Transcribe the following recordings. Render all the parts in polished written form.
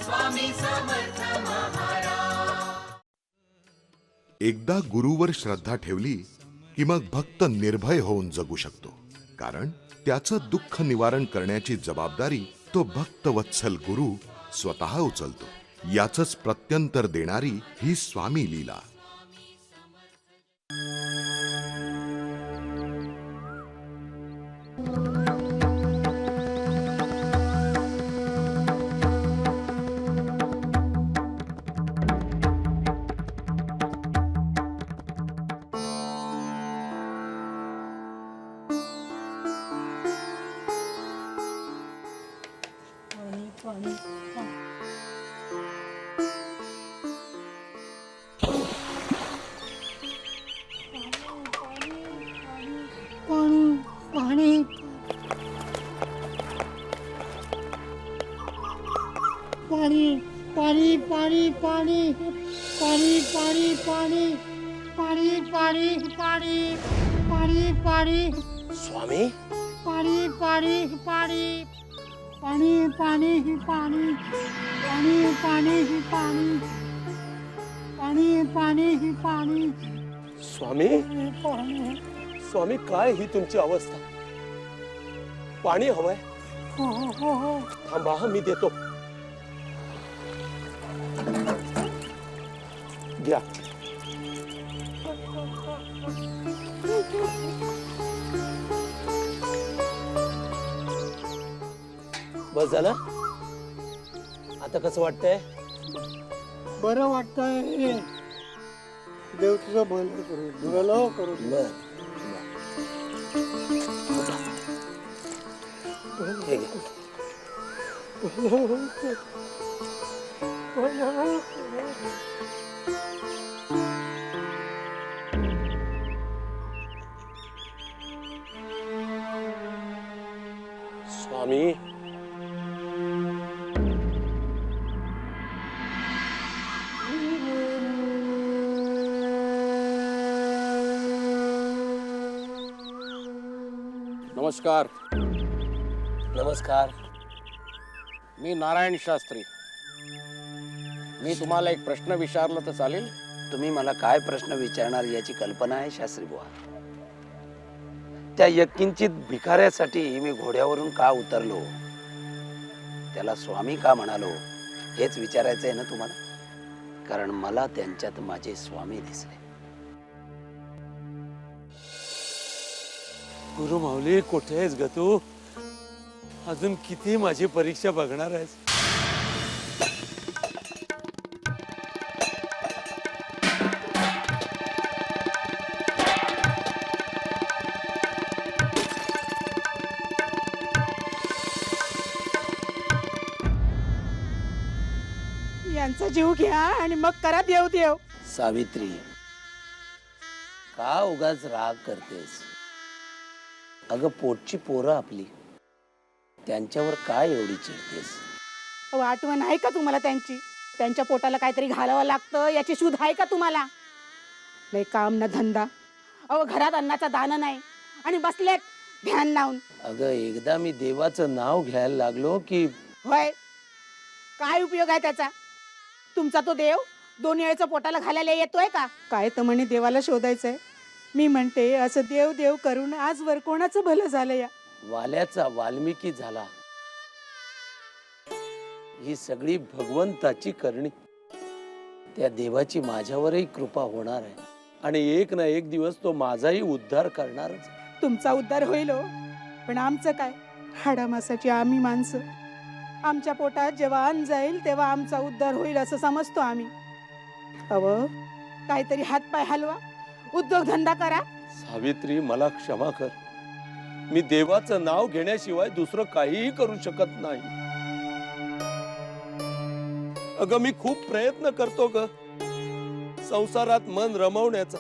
स्वामी समर्थ महाराज। एकदा गुरुवर श्रद्धा ठेवली की मग भक्त निर्भय होऊन जगू शकतो, कारण त्याचं दुःख निवारण करण्याची जबाबदारी तो भक्तवत्सल गुरु स्वतः उचलतो। याचंच प्रत्यंतर देणारी ही स्वामी लीला। पाणी पाणी पाणी पाणी पाणी पाणी पाणी पाणी पाणी पाणी पाणी पाणी स्वामी पाणी पाणी पाणी पाणी पाणी पाणी पाणी पाणी पाणी पाणी पाणी पाणी स्वामी पाणी स्वामी काय ही तुमची अवस्था? पाणी हवंय? हो हो हो थांबा मी देतो, घ्या। बस झालं? आता कसं वाटतंय? बरं वाटतंय। देव तुझं भलं करू, भलं करू। हे घे। स्वामी नमस्कार, नमस्कार। मी नारायण शास्त्री। मी तुम्हाला एक प्रश्न विचारला तर चालेल? तुम्ही मला काय प्रश्न विचारणार याची कल्पना आहे शास्त्री बुवा? त्या यत्किंचित भिकाऱ्यासाठी मी घोड्यावरून का उतरलो, त्याला स्वामी का म्हणालो, हेच विचारायचं आहे ना तुम्हाला? कारण मला त्यांच्यात माझे स्वामी दिसले। गुरु माऊली, कुठे आहेस ग तू? अजून किती माझी परीक्षा बघणार आहेस? यांचा जीव घ्या आणि मग करा देव देव। सावित्री, का उगाच राग करतेस? अगं पोटची पोरं आपली, त्यांच्यावर काय एवढी चिडतेस? अहो, आठवण आहे का तुम्हाला त्यांची? त्यांच्या पोटाला काहीतरी घालावं लागतं याची शूध आहे का तुम्हाला? नाही काम ना धंदा, अहो घरात अन्नाचा दाना नाही आणि बसलेत ध्यान लावून। अगं एकदा मी देवाचं नाव घ्यायला लागलो की होय, काय उपयोग आहे त्याचा? तुमचा तो देव 2 वेळेचं पोटाला घालायला येतोय का? काय तर म्हणे देवाला शोधायचंय। मी म्हणते असं देव देव करून आजवर कोणाचं भलं झालं या? वाल्याचा वाल्मिकी झाला, ही सगळी भगवंताची करणी। त्या देवाची माझ्यावरही कृपा होणार आहे आणि एक ना एक दिवस तो माझाही उद्धार करणारच। तुमचा उद्धार होईल हो, पण आमचं काय? हाडामासाची आम्ही माणसं, आमच्या पोटात जेव्हा अन्न जाईल तेव्हा आमचा उद्धार होईल असं समजतो आम्ही। अव काहीतरी हातपाय हलवा, उद्योगधंदा करा। सावित्री, मला क्षमा कर। मी देवाचं नाव घेण्याशिवाय दुसरं काहीही करू शकत नाही। अगं मी खूप प्रयत्न करतो ग संसारात मन रमवण्याचा,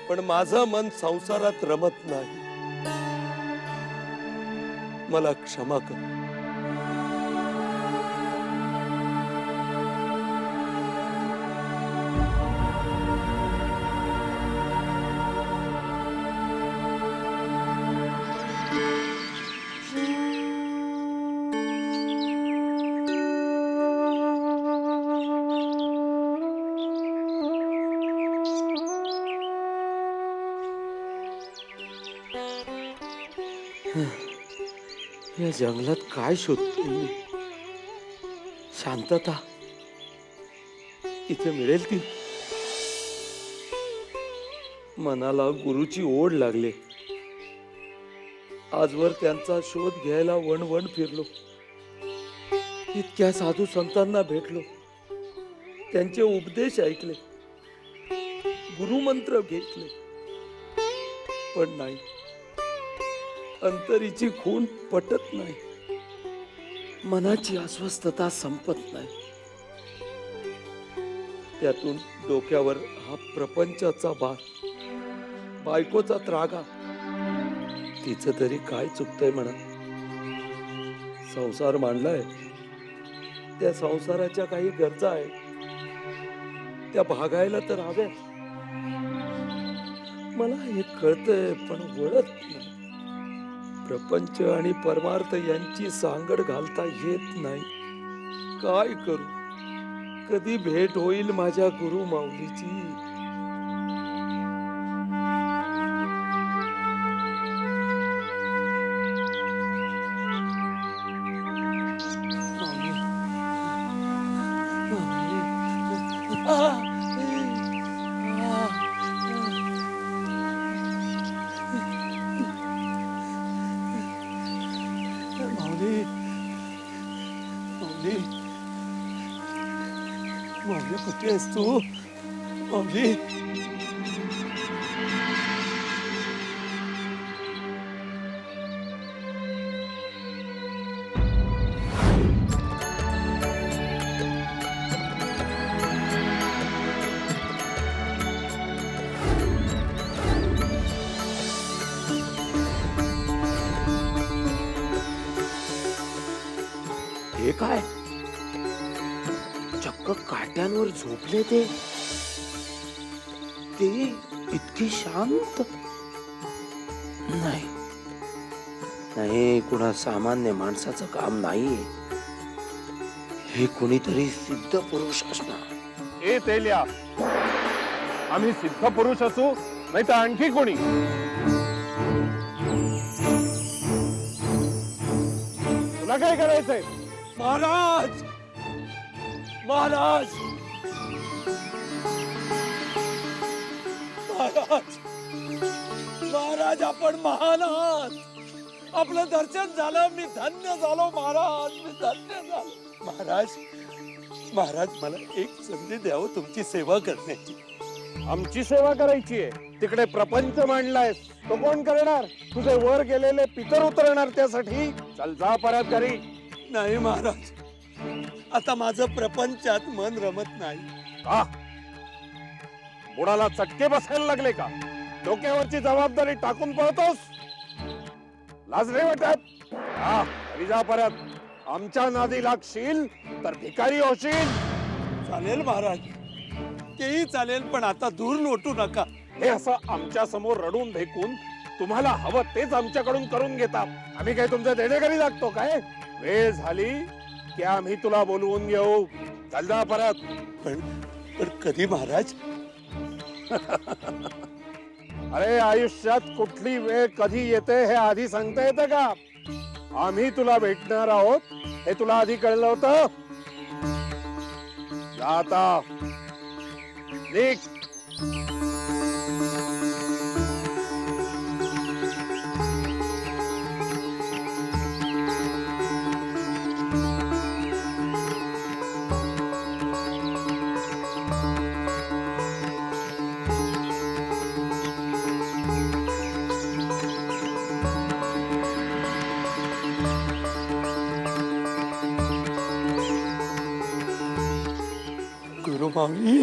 पण माझं मन संसारात रमत नाही। मला क्षमा कर। या जंगलात काय शोधतोय मी? शांतता इथे मिळेल ती? मनाला गुरुची ओढ लागले. आजवर त्यांचा शोध घ्यायला वणवण फिरलो. इतक्या साधू संतांना भेटलो, त्यांचे उपदेश ऐकले, गुरुमंत्र घेतले, पण नाही, अंतरीची खूण पटत नाही, मनाची अस्वस्थता संपत नाही. त्यातून डोक्यावर हा प्रपंचाचा भार, बायकोचा त्रागा. तिचं तरी काय चुकतंय म्हणा. संसार मांडलाय, त्या संसाराच्या काही गरजा आहेत, त्या भागायला तर हव्यात. मला हे कळतंय पण वळत नाही. प्रपंच आणि परमार्थ यांची सांगड घालता येत नाही. काय करू? कधी भेट होईल माझ्या गुरु माऊलीची? माऊली, माऊली, माऊली, कुठे आहेस तू? माऊली, हे काय? चक्क काट्यांवर झोपले ते इतकी शांत. नाही नाही, कुणा सामान्य माणसाचं काम नाही. हे कुणीतरी सिद्ध पुरुष असणार. ए तेल्या, आम्ही सिद्ध पुरुष असू नाही तर आणखी कोणी? तुला काय करायचंय? महाराज, महाराज, महाराज, महाराज, आपण महान आहात. आपलं दर्शन झालं, मी धन्य झालो महाराज, मी धन्य झालो. महाराज, महाराज, मला एक संधी द्यावं तुमची सेवा करण्याची. आमची सेवा करायची आहे? तिकडे प्रपंच मांडलायस, तो कोण करणार? तुझे वर गेलेले पितर उतरणार त्यासाठी. चल जा परत घरी. नाही महाराज, आता माझं प्रपंचात मन रमत नाही. का? बुडाला चटके बसायला लागले का? डोक्यावरची जबाबदारी टाकून पळतोस? लाज नाही वाटत? हा, घरी जा परत. आमच्या नादी लागशील तर भिकारी होशील. चालेल महाराज, तेही चालेल, पण आता दूर लोटू नका. हे असं आमच्या समोर रडून भेकून तुम्हाला हवं तेच आमच्याकडून करून घेता. आम्ही काय तुमच्या देणेकरी लागतो काय? वेळ झाली की आम्ही तुला बोलवून घेऊ. चल जा परत. पण कधी महाराज? अरे, आयुष्यात कुठली वेळ कधी येते हे आधी सांगता येतं का? आम्ही तुला भेटणार आहोत हे तुला आधी कळलं होतं? जा आता, निघ. गुरु माऊली,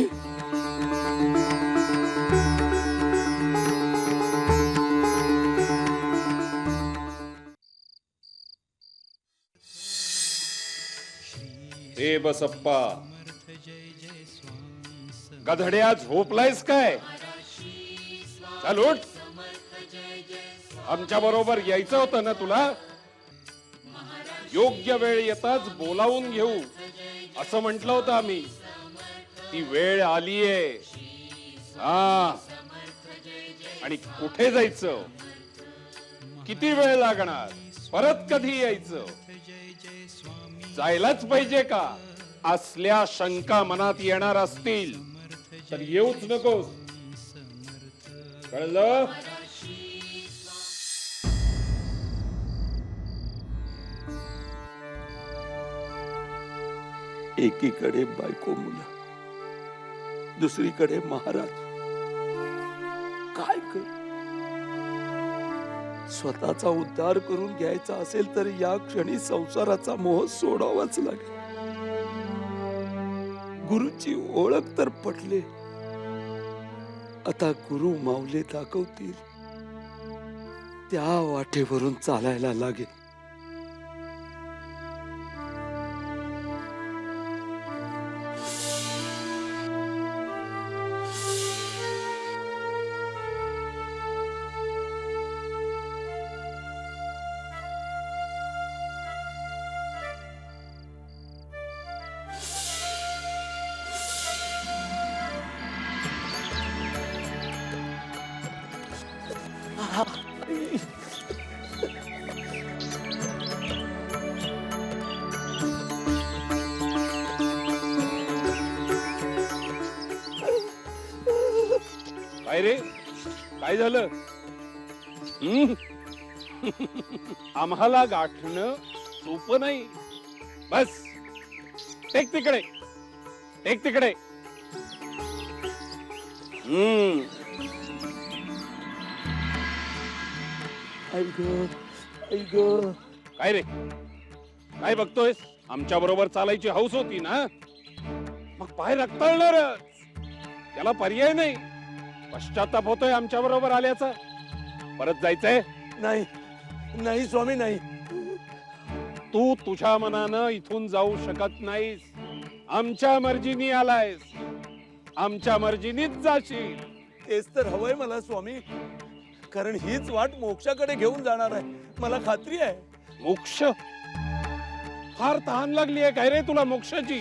हे बसप्पा, गधड्या झोपलायस काय? चल उठ. आमच्या बरोबर यायचं होतं ना तुला? योग्य वेळ येताच बोलावून घेऊ असं म्हटलं होतं आम्ही. ती वेळ आलीये. हा, आणि कुठे जायचं? किती वेळ लागणार, परत कधी यायचं, जायलाच पाहिजे का, असल्या शंका मनात येणार असतील तर येऊच नकोस, कळलं? एकीकडे बायको मुलं, दुसरीकडे महाराज. काय कर, स्वतःचा उद्धार करून घ्यायचा असेल तर या क्षणी संसाराचा मोह सोडावाच लागेल. गुरुची ओळख तर पटले, आता गुरु माऊले दाखवतील त्या वाटेवरून चालायला लागेल. काय रे, काय झालं? हम्म? आम्हाला गाठणं सोपं नाही. बस टेक तिकडे, टेक तिकडे. काय रे, काय बघतोयस? आमच्या बरोबर चालायची हौस होती ना, मग पाय रक्ताळणारच, त्याला पर्याय नाही. पश्चाताप होतोय आमच्या बरोबर आल्याचा. परत जायचंय? नाही नाही स्वामी, नाही. तू तुझ्या मनानं इथून जाऊ शकत नाहीस. आमच्या मर्जीनी आलायस, आमच्या मर्जीनीच जाशील. तेच तर हवंय मला स्वामी, कारण हीच वाट मोक्षाकडे घेऊन जाणार आहे, मला खात्री आहे. मोक्ष? फार तहान लागली आहे काय रे तुला मोक्षाची?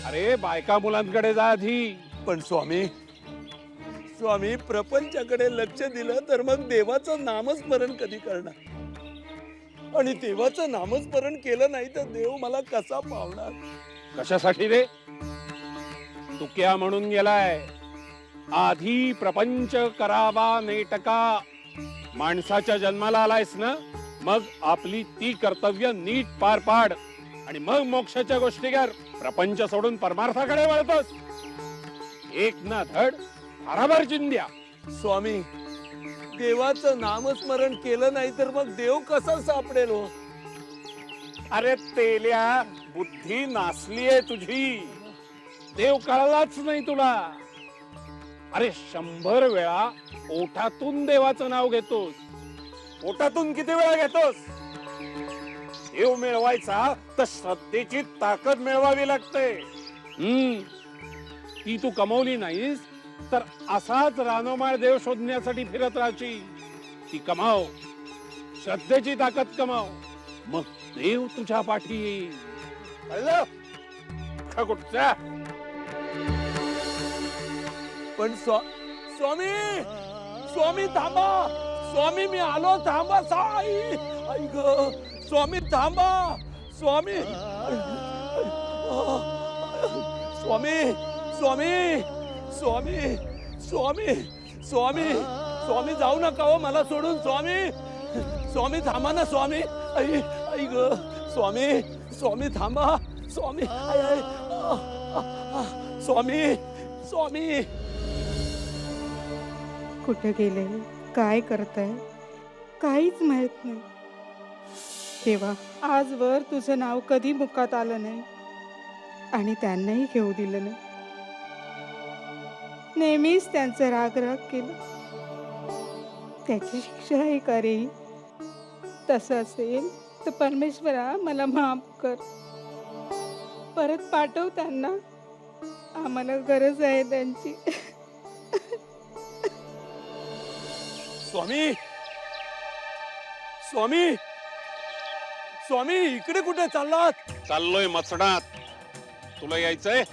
अरे बायका मुलांकडे जा आधी. पण स्वामी, स्वामी प्रपंचाकडे लक्ष दिलं तर मग देवाचं नामस्मरण कधी करणार? आणि देवाचं नामस्मरण केलं नाही तर देव मला कसा पावणार? कशासाठी रे? तुक्या म्हणून गेलाय. आधी प्रपंच करावा नेटका. माणसाच्या जन्माला आलायस ना, मग आपली ती कर्तव्य नीट पार पाड आणि मग मोक्षाच्या गोष्टी कर. प्रपंच सोडून परमार्थाकडे वळतोस. एक ना धड हराभर चिंध्या. स्वामी, देवाचं नामस्मरण केलं नाही तर मग देव कसा सापडेल हो? अरे तेल्या, बुद्धी नासलीये तुझी. देव कळलाच नाही तुला. अरे 100 वेळा ओठातून देवाचं नाव घेतोस. ओठातून किती वेळा घेतोस? देव मिळवायचा तर श्रद्धेची ताकद मिळवावी लागते. ती तू कमवली नाहीस तर असाच रानोमाळ देव शोधण्यासाठी फिरत राहायची. ती कमाव, श्रद्धेची ताकद कमाव, मग देव तुझ्या पाठी येईल. कळलं का कुठचा? पण स्वामी, स्वामी थांबा. स्वामी मी आलो, थांबा. साई आई ग, स्वामी थांबा. स्वामी, स्वामी, स्वामी, स्वामी, स्वामी, स्वामी, स्वामी जाऊ नका हो मला सोडून. स्वामी, स्वामी थांबा ना. स्वामी, आई आई ग, स्वामी, स्वामी थांबा. स्वामी, आई आई, स्वामी, स्वामी. कुठे गेले, काय करताय, काहीच माहित नाही. तेव्हा आजवर तुझं नाव कधी मुखात आलं नाही आणि त्यांनाही घेऊ दिलं नाही. नेहमीच त्यांचं राग केलं. त्याची शिक्षाही करेल. तसं असेल तर परमेश्वरा मला माफ कर. परत पाठव त्यांना, आम्हाला गरज आहे त्यांची. स्वामी, स्वामी, स्वामी इकडे कुठे चाललात? चाललोय मचडात. तुला यायचंय?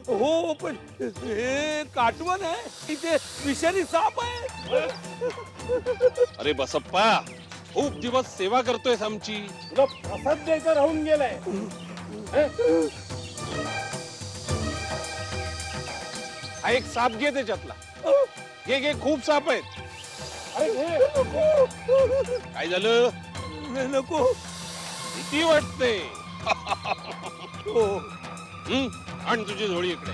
हो, पण हे काटवण आहे, इथे विषारी साप आहे. अरे बसप्पा, खूप दिवस सेवा करतोयस आमची. तुला प्रसाद द्यायचा राहून गेलाय. हा एक साप घे त्याच्यातला. घे घे, खूप साप आहेत. अरे घे. काय झालं? नाही, नको. भीती वाटते. हो. आण तुझी झोळी इकडे.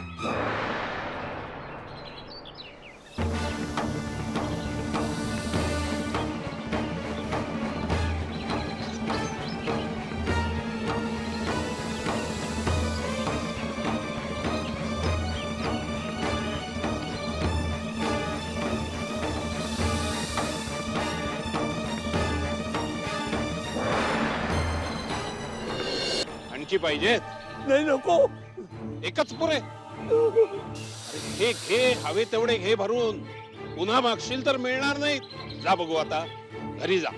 आणखी पाहिजेत? नाही, नको. एकच पुरे. अरे घे हवे तेवढे घे भरून. पुन्हा मागशील तर मिळणार नाही. जा बघू आता, घरी जा.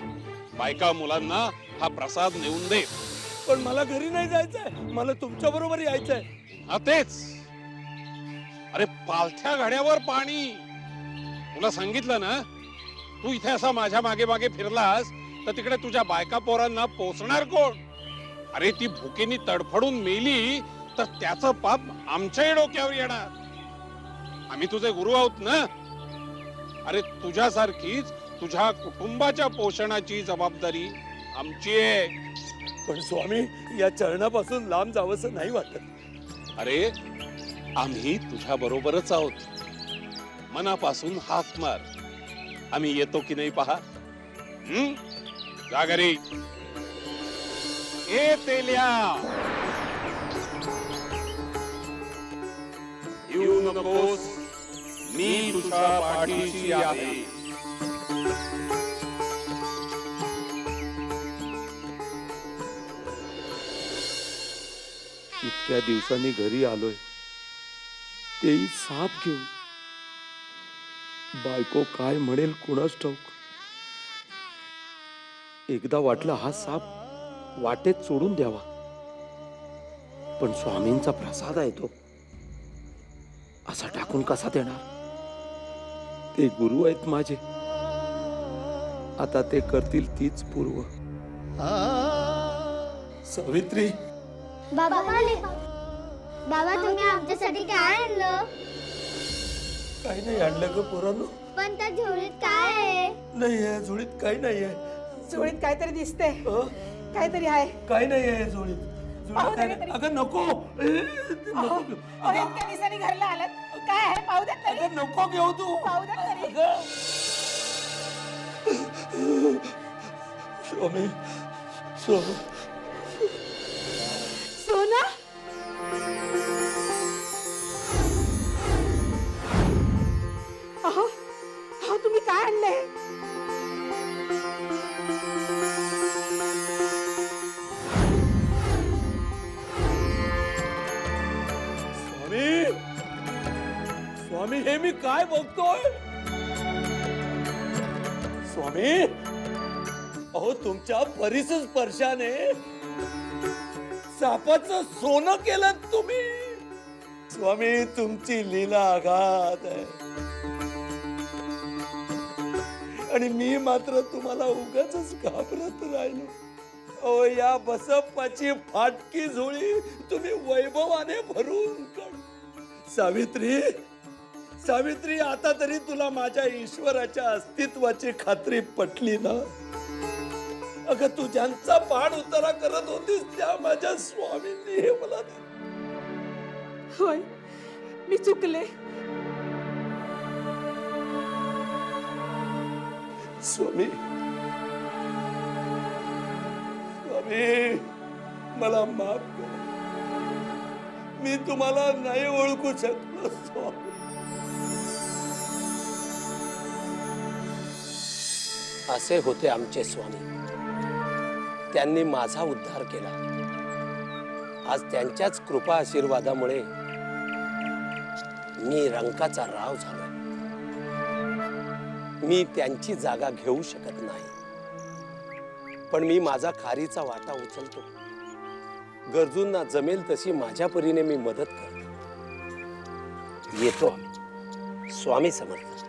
बायका मुलांना हा प्रसाद नेऊन दे. पण मला घरी नाही जायचंय, मला तुमच्या बरोबर यायचंय. हा तेच. अरे पालथ्या घड्यावर पाणी. तुला सांगितलं ना, तू इथे असा माझ्या मागे मागे फिरलास तर तिकडे तुझ्या बायका पोरांना पोचणार कोण? अरे ती भुकेनी तडफडून मेली तर त्याचं पाप आमच्याही डोक्यावर येणार. आम्ही तुझे गुरु आहोत ना. अरे तुझ्यासारखीच तुझ्या कुटुंबाच्या पोषणाची जबाबदारी आमची आहे. पण स्वामी, या चरणापासून लांब जावंसं नाही वाटत. अरे आम्ही तुझ्या बरोबरच आहोत. मनापासून हाक मार. आम्ही येतो की नाही पहा. जा घरी. ए तेल्या, येऊ नकोस. मी तुझ्या पाठीशी आहे. इतक्या दिवसांनी घरी आलोय, तेही साप घेऊन. बायको काय म्हणेल कुणास ठाऊक. एकदा वाटलं हा साप वाटेत सोडून द्यावा, पण स्वामींचा प्रसाद आहे तो, असा टाकून कसा देणार? ते गुरु आहेत माझे, आता ते करतील तीच पूर्व. सावित्री, बाबा आले. बाबा तुम्ही आमच्यासाठी काय आणलं? काही नाही आणलं ग पोरांनो. पण त्या झोळीत काय आहे? नाही आहे झोळीत, काही नाही आहे. चोळीत काहीतरी दिसते, काहीतरी आहे. काही नाही आहे झोळीत. पाहू दे काय तरी. अगं नको. नको घेऊ. इतक्या दिवसांनी घरला आलात, काय आहे पाहू देत तरी. अगं नको घेऊ तू. पाहू देत तरी. अगं. स्वामी, स्वामी. सोना, अहो अहो तुम्ही काय आणलंय? स्वामी, स्वामी, हे मी काय बघतोय? स्वामी, अहो तुमच्या परिस स्पर्शाने सापाचं सोनं केलं तुम्ही. स्वामी, तुमची लीला अगाध आहे. आणि मी मात्र तुम्हाला उगाच घाबरत राहिलो. अहो या बसप्पाची फाटकी झोळी तुम्ही वैभवाने भरून काढ. सावित्री, सावित्री, आता तरी तुला माझ्या ईश्वराच्या अस्तित्वाची खात्री पटली ना? अगं तू ज्यांचा पाठ उतारा करत होतीस त्या माझ्या स्वामींनी हे मला होय, मी चुकले. स्वामी, स्वामी, मला माफ कर. मी तुम्हाला नाही ओळखू शकलो स्वामी. असे होते आमचे स्वामी. त्यांनी माझा उद्धार केला. आज त्यांच्याच कृपा आशीर्वादामुळे मी रंकाचा राव झालो. मी त्यांची जागा घेऊ शकत नाही, पण मी माझा खारीचा वाटा उचलतो. गरजूंना जमेल तशी माझ्या परीने मी मदत करतो. येतो. स्वामी समर्थ.